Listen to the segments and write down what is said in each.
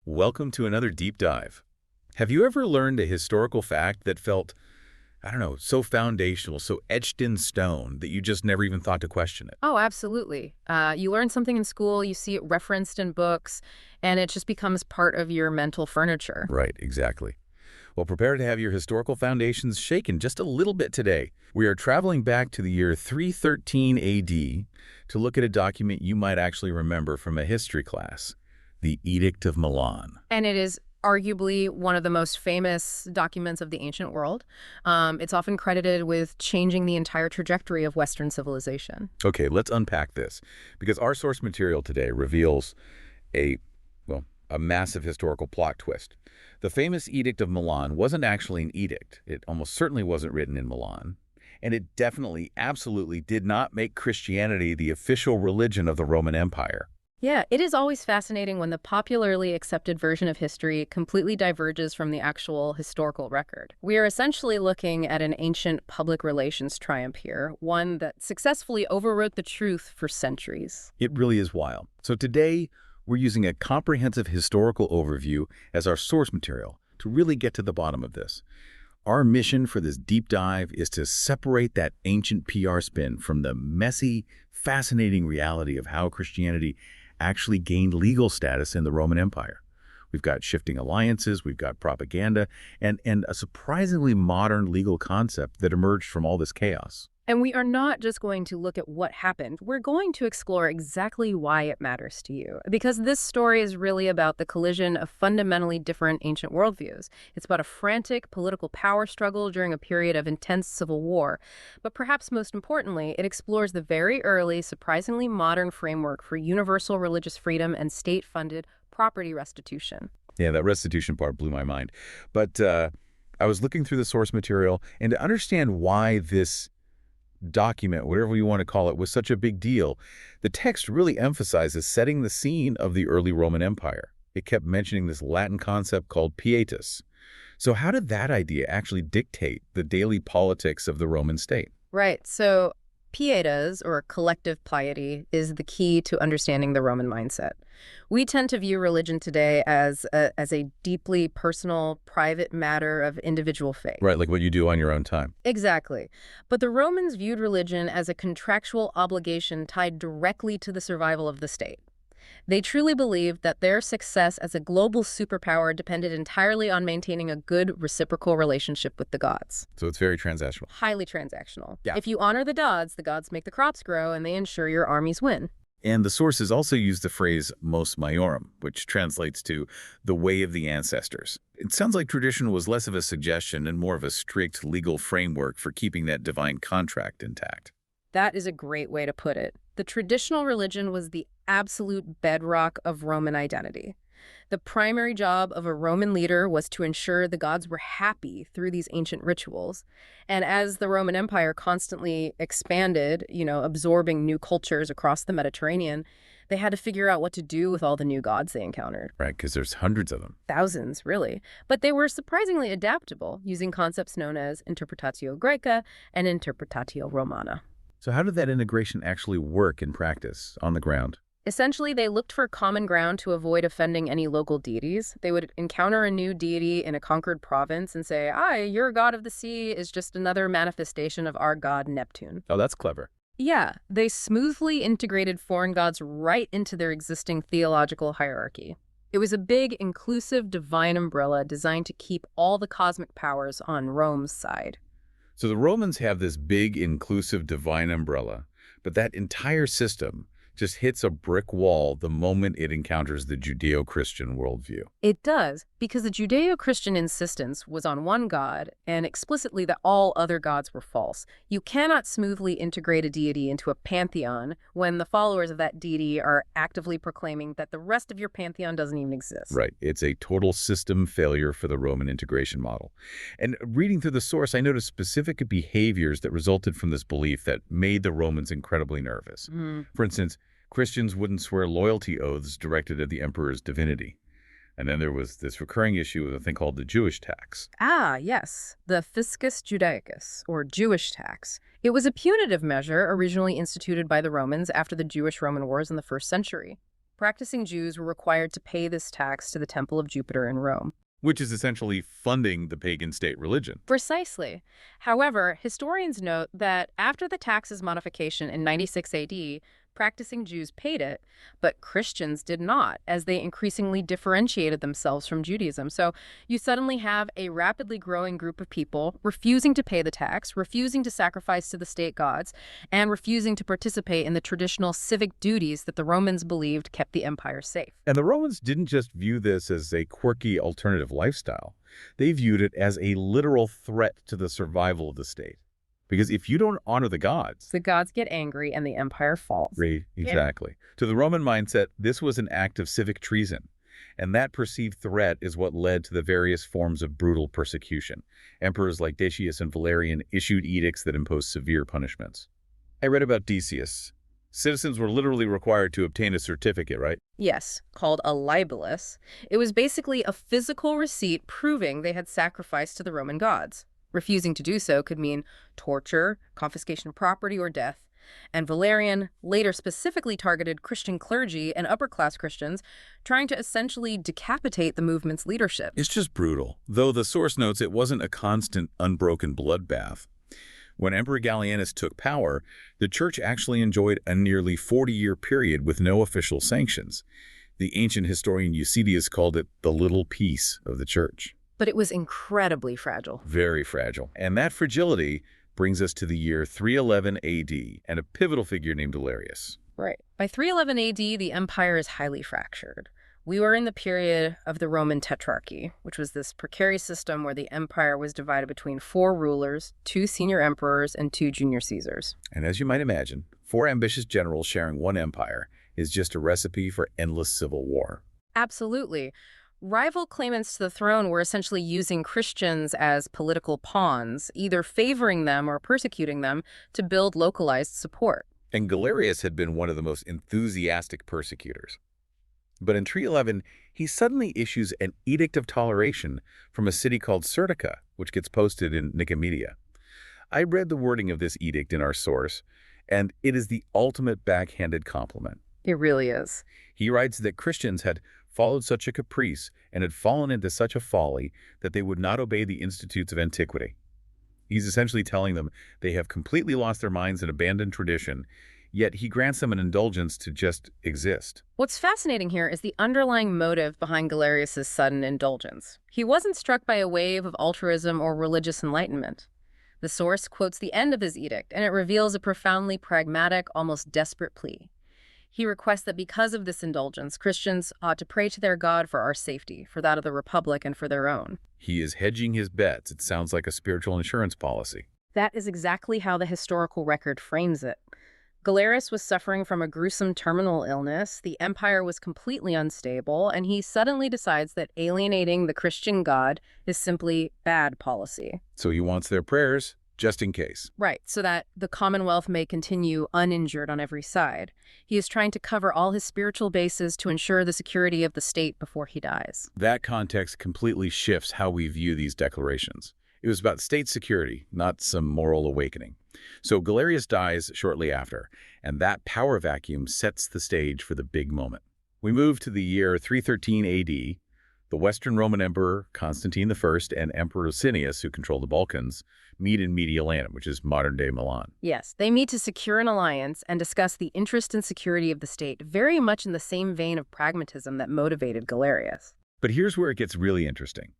Welcome to another deep dive. Have you ever learned a historical fact that felt, I don't know, so foundational, so etched in stone that you just never even thought to question it? Oh, absolutely. You learn something in school, you see it referenced in books, and it just becomes part of your mental furniture. Right, exactly. Well, prepare to have your historical foundations shaken just a little bit today. We are traveling back to the year 313 AD to look at a document you might actually remember from a history class, the Edict of Milan. And it is arguably one of the most famous documents of the ancient world. It's often credited with changing the entire trajectory of Western civilization. Okay, let's unpack this, because our source material today reveals a, well, a massive historical plot twist. The famous Edict of Milan wasn't actually an edict. It almost certainly wasn't written in Milan. And it definitely, absolutely did not make Christianity the official religion of the Roman Empire. Yeah, it is always fascinating when the popularly accepted version of history completely diverges from the actual historical record. We are essentially looking at an ancient public relations triumph here, one that successfully overwrote the truth for centuries. It really is wild. So today, we're using a comprehensive historical overview as our source material to really get to the bottom of this. Our mission for this deep dive is to separate that ancient PR spin from the messy, fascinating reality of how Christianity actually gained legal status in the Roman Empire. We've got shifting alliances, we've got propaganda, and a surprisingly modern legal concept that emerged from all this chaos. And we are not just going to look at what happened. We're going to explore exactly why it matters to you. Because this story is really about the collision of fundamentally different ancient worldviews. It's about a frantic political power struggle during a period of intense civil war. But perhaps most importantly, it explores the very early, surprisingly modern framework for universal religious freedom and state-funded property restitution. Yeah, that restitution part blew my mind. But I was looking through the source material, and to understand why this document, whatever you want to call it, was such a big deal, the text really emphasizes setting the scene of the early Roman Empire. It kept mentioning this Latin concept called pietas. So how did that idea actually dictate the daily politics of the Roman state? Right. So pietas, or collective piety, is the key to understanding the Roman mindset. We tend to view religion today as a deeply personal, private matter of individual faith. Right, like what you do on your own time. Exactly. But the Romans viewed religion as a contractual obligation tied directly to the survival of the state. They truly believed that their success as a global superpower depended entirely on maintaining a good reciprocal relationship with the gods. So it's very transactional. Highly transactional. Yeah. If you honor the gods make the crops grow, and they ensure your armies win. And the sources also use the phrase mos maiorum, which translates to the way of the ancestors. It sounds like tradition was less of a suggestion and more of a strict legal framework for keeping that divine contract intact. That is a great way to put it. The traditional religion was the absolute bedrock of Roman identity. The primary job of a Roman leader was to ensure the gods were happy through these ancient rituals. And as the Roman Empire constantly expanded, absorbing new cultures across the Mediterranean, they had to figure out what to do with all the new gods they encountered. Right, because there's hundreds of them. Thousands, really. But they were surprisingly adaptable, using concepts known as interpretatio Graeca and interpretatio Romana. So how did that integration actually work in practice, on the ground? Essentially, they looked for common ground to avoid offending any local deities. They would encounter a new deity in a conquered province and say, your god of the sea is just another manifestation of our god Neptune. Oh, that's clever. Yeah, they smoothly integrated foreign gods right into their existing theological hierarchy. It was a big, inclusive, divine umbrella designed to keep all the cosmic powers on Rome's side. So the Romans have this big, inclusive, divine umbrella, but that entire system just hits a brick wall the moment it encounters the Judeo-Christian worldview. It does, because the Judeo-Christian insistence was on one god, and explicitly that all other gods were false. You cannot smoothly integrate a deity into a pantheon when the followers of that deity are actively proclaiming that the rest of your pantheon doesn't even exist. Right. It's a total system failure for the Roman integration model. And reading through the source, I noticed specific behaviors that resulted from this belief that made the Romans incredibly nervous. For instance, Christians wouldn't swear loyalty oaths directed at the emperor's divinity. And then there was this recurring issue with a thing called the Jewish tax. Ah, yes, the fiscus Judaicus, or Jewish tax. It was a punitive measure originally instituted by the Romans after the Jewish-Roman Wars in the 1st century. Practicing Jews were required to pay this tax to the Temple of Jupiter in Rome. Which is essentially funding the pagan state religion. Precisely. However, historians note that after the tax's modification in 96 AD, practicing Jews paid it, but Christians did not, as they increasingly differentiated themselves from Judaism. So you suddenly have a rapidly growing group of people refusing to pay the tax, refusing to sacrifice to the state gods, and refusing to participate in the traditional civic duties that the Romans believed kept the empire safe. And the Romans didn't just view this as a quirky alternative lifestyle. They viewed it as a literal threat to the survival of the state. Because if you don't honor the gods get angry and the empire falls. Right, exactly. Yeah. To the Roman mindset, this was an act of civic treason. And that perceived threat is what led to the various forms of brutal persecution. Emperors like Decius and Valerian issued edicts that imposed severe punishments. I read about Decius. Citizens were literally required to obtain a certificate, right? Yes, called a libellus. It was basically a physical receipt proving they had sacrificed to the Roman gods. Refusing to do so could mean torture, confiscation of property, or death. And Valerian later specifically targeted Christian clergy and upper-class Christians, trying to essentially decapitate the movement's leadership. It's just brutal, though the source notes it wasn't a constant, unbroken bloodbath. When Emperor Gallienus took power, the church actually enjoyed a nearly 40-year period with no official sanctions. The ancient historian Eusebius called it the little peace of the church. But it was incredibly fragile. Very fragile. And that fragility brings us to the year 311 AD and a pivotal figure named Galerius. Right. By 311 AD, the empire is highly fractured. We were in the period of the Roman Tetrarchy, which was this precarious system where the empire was divided between 4 rulers, 2 senior emperors, and 2 junior Caesars. And as you might imagine, 4 ambitious generals sharing one empire is just a recipe for endless civil war. Absolutely. Rival claimants to the throne were essentially using Christians as political pawns, either favoring them or persecuting them to build localized support. And Galerius had been one of the most enthusiastic persecutors. But in 311, he suddenly issues an Edict of Toleration from a city called Serdica, which gets posted in Nicomedia. I read the wording of this edict in our source, and it is the ultimate backhanded compliment. It really is. He writes that Christians had followed such a caprice and had fallen into such a folly that they would not obey the institutes of antiquity. He's essentially telling them they have completely lost their minds and abandoned tradition, yet he grants them an indulgence to just exist. What's fascinating here is the underlying motive behind Galerius's sudden indulgence. He wasn't struck by a wave of altruism or religious enlightenment. The source quotes the end of his edict, and it reveals a profoundly pragmatic, almost desperate plea. He requests that because of this indulgence, Christians ought to pray to their God for our safety, for that of the Republic, and for their own. He is hedging his bets. It sounds like a spiritual insurance policy. That is exactly how the historical record frames it. Galerius was suffering from a gruesome terminal illness, the empire was completely unstable, and he suddenly decides that alienating the Christian God is simply bad policy. So he wants their prayers, just in case. Right, so that the Commonwealth may continue uninjured on every side. He is trying to cover all his spiritual bases to ensure the security of the state before he dies. That context completely shifts how we view these declarations. It was about state security, not some moral awakening. So Galerius dies shortly after, and that power vacuum sets the stage for the big moment. We move to the year 313 AD. The Western Roman Emperor Constantine I and Emperor Licinius, who control the Balkans, meet in Mediolanum, which is modern-day Milan. Yes, they meet to secure an alliance and discuss the interest and security of the state, very much in the same vein of pragmatism that motivated Galerius. But here's where it gets really interesting.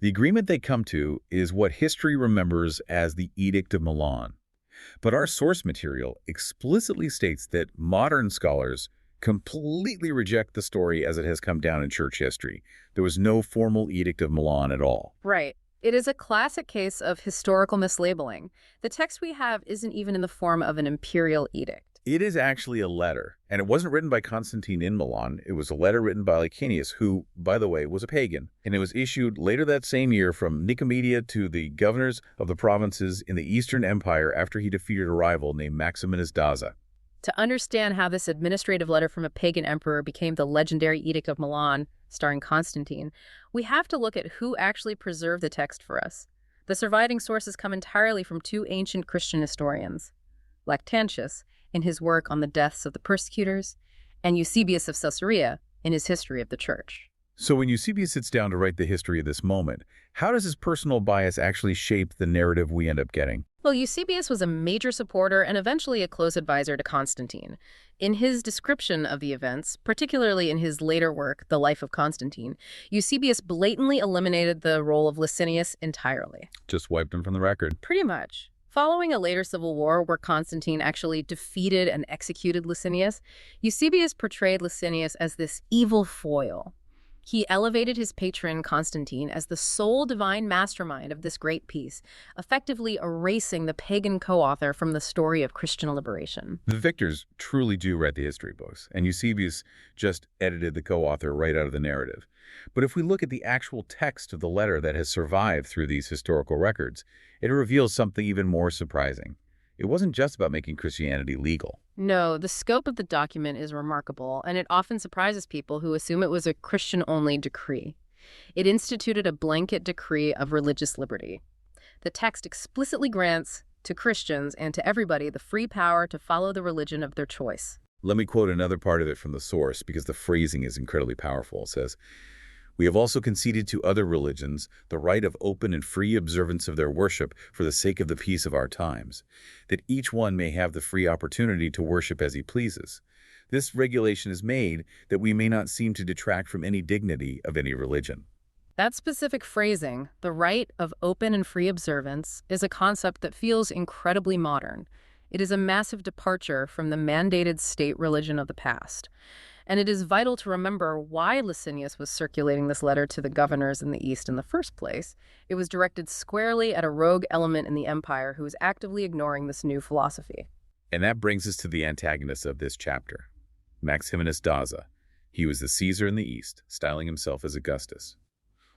The agreement they come to is what history remembers as the Edict of Milan. But our source material explicitly states that modern scholars completely reject the story as it has come down in church history. There was no formal Edict of Milan at all. Right. It is a classic case of historical mislabeling. The text we have isn't even in the form of an imperial edict. It is actually a letter, and it wasn't written by Constantine in Milan. It was a letter written by Licinius, who, by the way, was a pagan, and it was issued later that same year from Nicomedia to the governors of the provinces in the Eastern Empire after he defeated a rival named Maximinus Daza. To understand how this administrative letter from a pagan emperor became the legendary Edict of Milan, starring Constantine, we have to look at who actually preserved the text for us. The surviving sources come entirely from 2 ancient Christian historians, Lactantius, in his work on the deaths of the persecutors, and Eusebius of Caesarea in his History of the Church. So when Eusebius sits down to write the history of this moment, how does his personal bias actually shape the narrative we end up getting? Well, Eusebius was a major supporter and eventually a close advisor to Constantine. In his description of the events, particularly in his later work, The Life of Constantine, Eusebius blatantly eliminated the role of Licinius entirely. Just wiped him from the record. Pretty much. Following a later civil war where Constantine actually defeated and executed Licinius, Eusebius portrayed Licinius as this evil foil. He elevated his patron Constantine as the sole divine mastermind of this great piece, effectively erasing the pagan co-author from the story of Christian liberation. The victors truly do write the history books, and Eusebius just edited the co-author right out of the narrative. But if we look at the actual text of the letter that has survived through these historical records, it reveals something even more surprising. It wasn't just about making Christianity legal. No, the scope of the document is remarkable, and it often surprises people who assume it was a Christian-only decree. It instituted a blanket decree of religious liberty. The text explicitly grants to Christians and to everybody the free power to follow the religion of their choice. Let me quote another part of it from the source because the phrasing is incredibly powerful. It says, "We have also conceded to other religions the right of open and free observance of their worship for the sake of the peace of our times, that each one may have the free opportunity to worship as he pleases. This regulation is made that we may not seem to detract from any dignity of any religion." That specific phrasing, the right of open and free observance, is a concept that feels incredibly modern. It is a massive departure from the mandated state religion of the past. And it is vital to remember why Licinius was circulating this letter to the governors in the East in the first place. It was directed squarely at a rogue element in the empire who was actively ignoring this new philosophy. And that brings us to the antagonist of this chapter, Maximinus Daza. He was the Caesar in the East, styling himself as Augustus.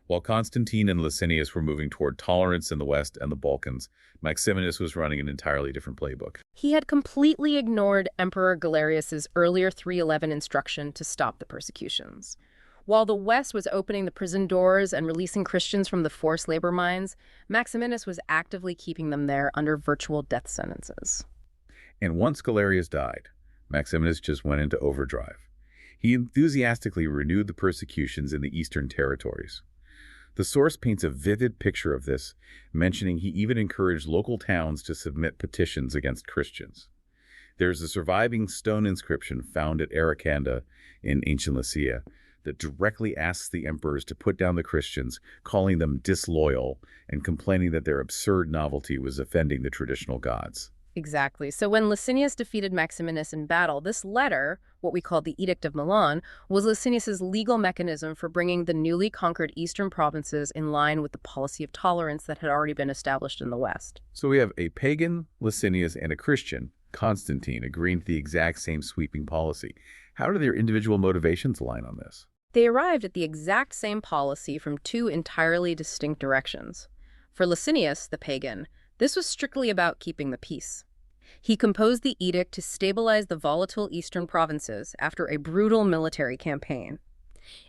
While Constantine and Licinius were moving toward tolerance in the West and the Balkans, Maximinus was running an entirely different playbook. He had completely ignored Emperor Galerius's earlier 311 instruction to stop the persecutions. While the West was opening the prison doors and releasing Christians from the forced labor mines, Maximinus was actively keeping them there under virtual death sentences. And once Galerius died, Maximinus just went into overdrive. He enthusiastically renewed the persecutions in the eastern territories. The source paints a vivid picture of this, mentioning he even encouraged local towns to submit petitions against Christians. There's a surviving stone inscription found at Aracanda in ancient Lycia that directly asks the emperors to put down the Christians, calling them disloyal and complaining that their absurd novelty was offending the traditional gods. Exactly. So when Licinius defeated Maximinus in battle, this letter, what we call the Edict of Milan, was Licinius's legal mechanism for bringing the newly conquered eastern provinces in line with the policy of tolerance that had already been established in the West. So we have a pagan, Licinius, and a Christian, Constantine, agreeing to the exact same sweeping policy. How do their individual motivations align on this? They arrived at the exact same policy from two entirely distinct directions. For Licinius, the pagan, this was strictly about keeping the peace. He composed the edict to stabilize the volatile eastern provinces after a brutal military campaign.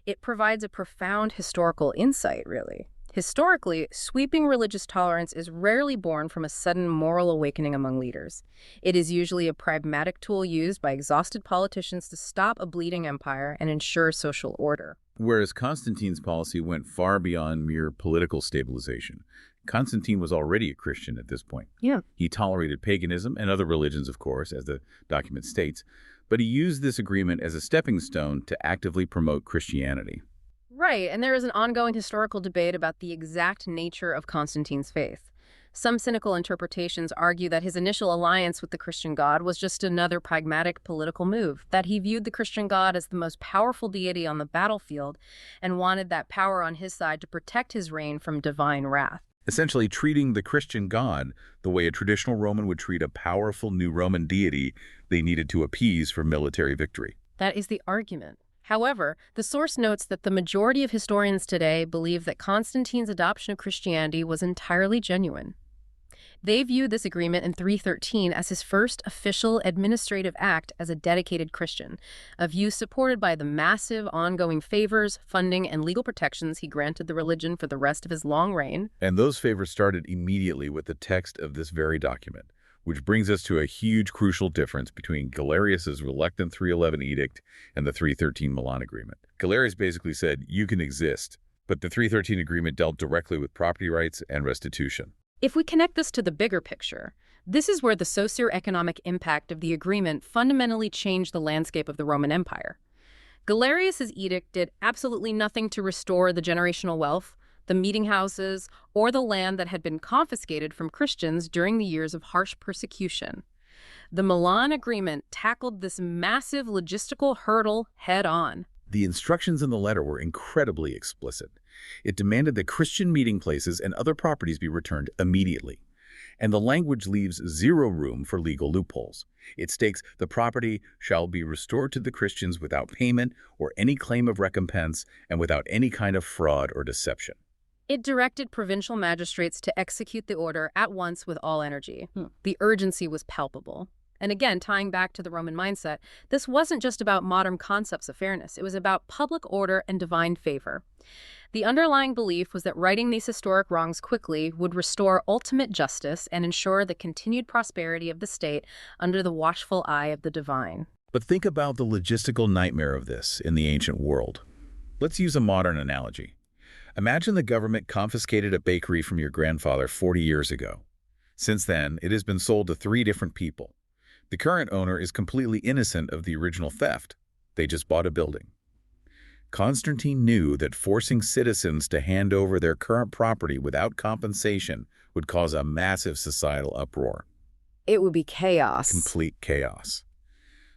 It provides a profound historical insight, really. Historically, sweeping religious tolerance is rarely born from a sudden moral awakening among leaders. It is usually a pragmatic tool used by exhausted politicians to stop a bleeding empire and ensure social order. Whereas Constantine's policy went far beyond mere political stabilization. Constantine was already a Christian at this point. Yeah. He tolerated paganism and other religions, of course, as the document states, but he used this agreement as a stepping stone to actively promote Christianity. Right, and there is an ongoing historical debate about the exact nature of Constantine's faith. Some cynical interpretations argue that his initial alliance with the Christian God was just another pragmatic political move, that he viewed the Christian God as the most powerful deity on the battlefield and wanted that power on his side to protect his reign from divine wrath. Essentially treating the Christian God the way a traditional Roman would treat a powerful new Roman deity they needed to appease for military victory. That is the argument. However, the source notes that the majority of historians today believe that Constantine's adoption of Christianity was entirely genuine. They view this agreement in 313 as his first official administrative act as a dedicated Christian, a view supported by the massive ongoing favors, funding, and legal protections he granted the religion for the rest of his long reign. And those favors started immediately with the text of this very document. which brings us to a huge crucial difference between Galerius's reluctant 311 edict and the 313 Milan agreement. Galerius basically said, you can exist, but the 313 agreement dealt directly with property rights and restitution. If we connect this to the bigger picture, this is where the socioeconomic impact of the agreement fundamentally changed the landscape of the Roman Empire. Galerius's edict did absolutely nothing to restore the generational wealth, the meeting houses, or the land that had been confiscated from Christians during the years of harsh persecution. The Milan Agreement tackled this massive logistical hurdle head-on. The instructions in the letter were incredibly explicit. It demanded that Christian meeting places and other properties be returned immediately. And the language leaves zero room for legal loopholes. It states the property shall be restored to the Christians without payment or any claim of recompense and without any kind of fraud or deception. It directed provincial magistrates to execute the order at once with all energy. The urgency was palpable. And again, tying back to the Roman mindset, this wasn't just about modern concepts of fairness. It was about public order and divine favor. The underlying belief was that righting these historic wrongs quickly would restore ultimate justice and ensure the continued prosperity of the state under the watchful eye of the divine. But think about the logistical nightmare of this in the ancient world. Let's use a modern analogy. Imagine the government confiscated a bakery from your grandfather 40 years ago. Since then, it has been sold to 3 different people. The current owner is completely innocent of the original theft. They just bought a building. Constantine knew that forcing citizens to hand over their current property without compensation would cause a massive societal uproar. It would be chaos. Complete chaos.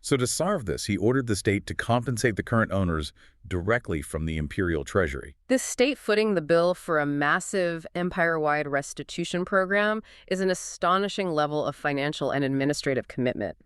So to solve this, he ordered the state to compensate the current owners directly from the imperial treasury. This state footing the bill for a massive empire-wide restitution program is an astonishing level of financial and administrative commitment.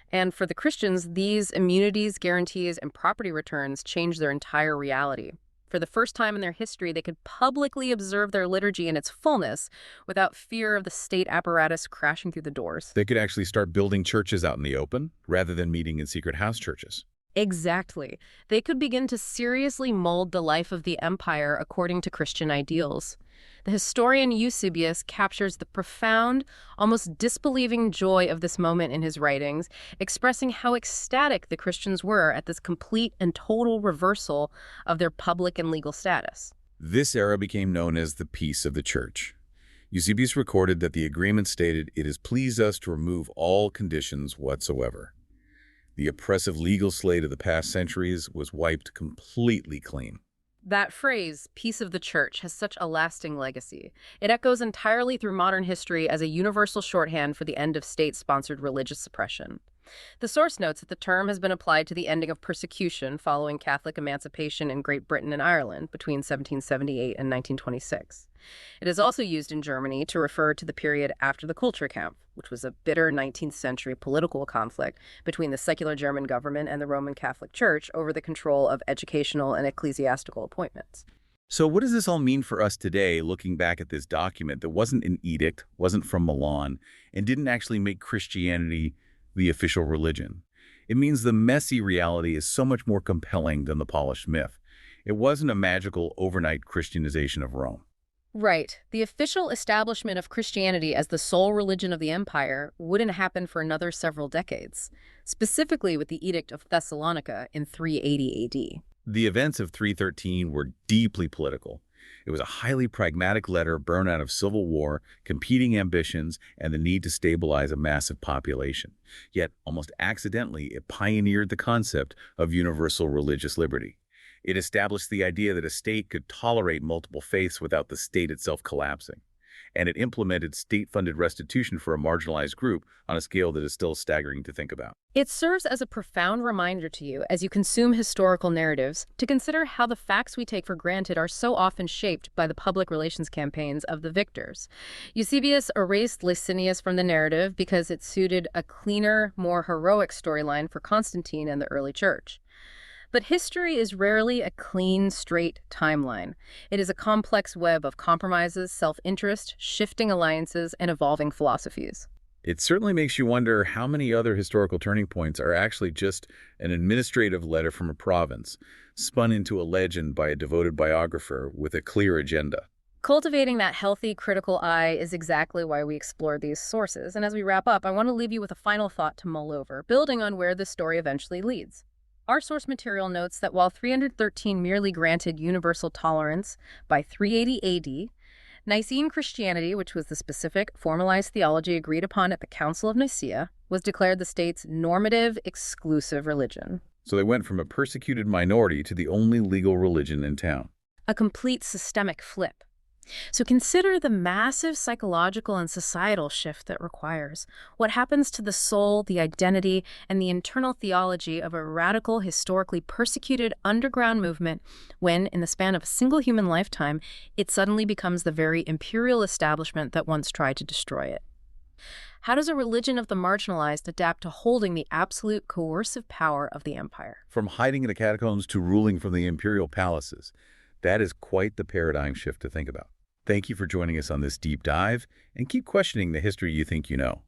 And for the Christians, these immunities, guarantees, and property returns changed their entire reality. For the first time in their history, they could publicly observe their liturgy in its fullness without fear of the state apparatus crashing through the doors. They could actually start building churches out in the open rather than meeting in secret house churches. Exactly. They could begin to seriously mold the life of the empire according to Christian ideals. The historian Eusebius captures the profound, almost disbelieving joy of this moment in his writings, expressing how ecstatic the Christians were at this complete and total reversal of their public and legal status. This era became known as the Peace of the Church. Eusebius recorded that the agreement stated, "It has pleased us to remove all conditions whatsoever." The oppressive legal slate of the past centuries was wiped completely clean. That phrase, peace of the church, has such a lasting legacy. It echoes entirely through modern history as a universal shorthand for the end of state-sponsored religious suppression. The source notes that the term has been applied to the ending of persecution following Catholic emancipation in Great Britain and Ireland between 1778 and 1926. It is also used in Germany to refer to the period after the Kulturkampf, which was a bitter 19th century political conflict between the secular German government and the Roman Catholic Church over the control of educational and ecclesiastical appointments. So what does this all mean for us today, looking back at this document that wasn't an edict, wasn't from Milan, and didn't actually make Christianity the official religion? It means the messy reality is so much more compelling than the polished myth. It wasn't a magical overnight Christianization of Rome. Right. The official establishment of Christianity as the sole religion of the empire wouldn't happen for another several decades, specifically with the Edict of Thessalonica in 380 AD. The events of 313 were deeply political. It was a highly pragmatic letter born out of civil war, competing ambitions, and the need to stabilize a massive population. Yet, almost accidentally, it pioneered the concept of universal religious liberty. It established the idea that a state could tolerate multiple faiths without the state itself collapsing. And it implemented state-funded restitution for a marginalized group on a scale that is still staggering to think about. It serves as a profound reminder to you, as you consume historical narratives, to consider how the facts we take for granted are so often shaped by the public relations campaigns of the victors. Eusebius erased Licinius from the narrative because it suited a cleaner, more heroic storyline for Constantine and the early church. But history is rarely a clean, straight timeline. It is a complex web of compromises, self-interest, shifting alliances, and evolving philosophies. It certainly makes you wonder how many other historical turning points are actually just an administrative letter from a province, spun into a legend by a devoted biographer with a clear agenda. Cultivating that healthy, critical eye is exactly why we explore these sources. And as we wrap up, I want to leave you with a final thought to mull over, building on where this story eventually leads. Our source material notes that while 313 merely granted universal tolerance by 380 AD, Nicene Christianity, which was the specific, formalized theology agreed upon at the Council of Nicaea, was declared the state's normative, exclusive religion. So they went from a persecuted minority to the only legal religion in town. A complete systemic flip. So consider the massive psychological and societal shift that requires. What happens to the soul, the identity, and the internal theology of a radical, historically persecuted underground movement when, in the span of a single human lifetime, it suddenly becomes the very imperial establishment that once tried to destroy it? How does a religion of the marginalized adapt to holding the absolute coercive power of the empire? From hiding in the catacombs to ruling from the imperial palaces. That is quite the paradigm shift to think about. Thank you for joining us on this deep dive, and keep questioning the history you think you know.